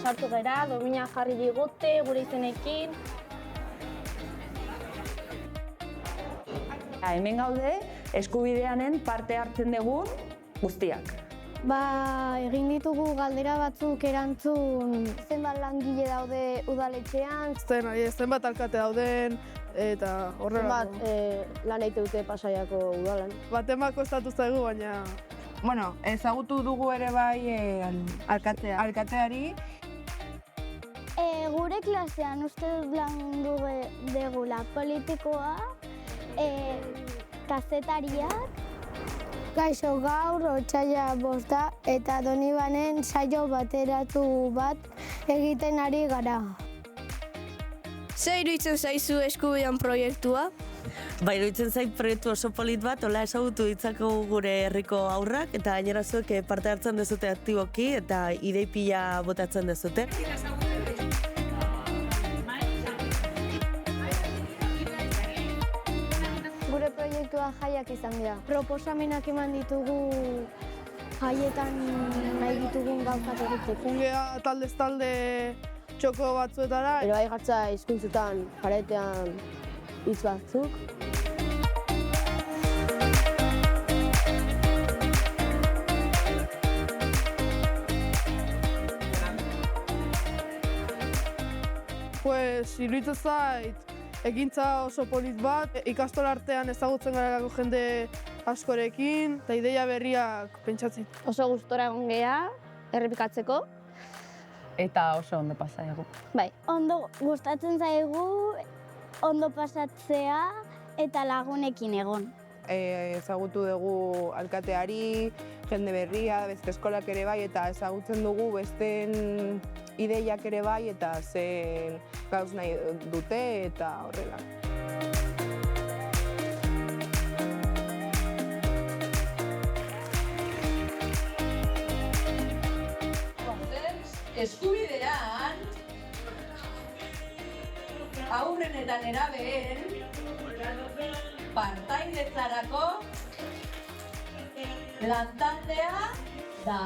sartu gera, domina jarri digute, gure izenekin. Hemen gaude, eskubideanen parte hartzen dugun guztiak. Egin ditugu galdera batzuk erantzun zenbat langile daude udaletxean. Zenbat alkate dauden eta horrelako. Zenbat lan egite dute Pasaiako udalan. Batemako estatu zaigu, baina... Bueno, ezagutu dugu ere bai alkateari. Gure klasean uste dut lan dugula politikoa, kazetariak. Gaixo, gaur otsaila 5 eta Donibanen saio bateratu bat egiten ari gara. Zer iruditzen zaizu eskubidean proiektua? Iruditzen zait proiektu oso polit bat, hola ezagutu ditzakegu gure herriko haurrak eta gainera zuek parte hartzen dezute aktiboki eta idei pila botatzen dezute. Gure proiektua jaiak izan dira. Proposamenak eman ditugu jaietan nahi ditugun gauzak egiteko. Jungea taldez talde txoko batzuetara. Ero bai jartza hizkuntzetan paretean hitz batzuk. Iruditzen zait, ekintza oso polit bat, ikastola artean ezagutzen garelako jende askorekin, eta ideia berriak pentsatzen. Oso gustora egon geha, errepikatzeko. Eta oso ondo pasaigu. Bai, ondo gustatzen zaigu, ondo pasatzea eta lagunekin egon. Ezagutu dugu alkateari, jende berria, beste eskolak ere bai, eta ezagutzen dugu besteen ideiak ere bai, eta zen gauz nahi dute eta horrela. Eskubidean, haurren eta nerabeen partaidetzarako lantaldea da.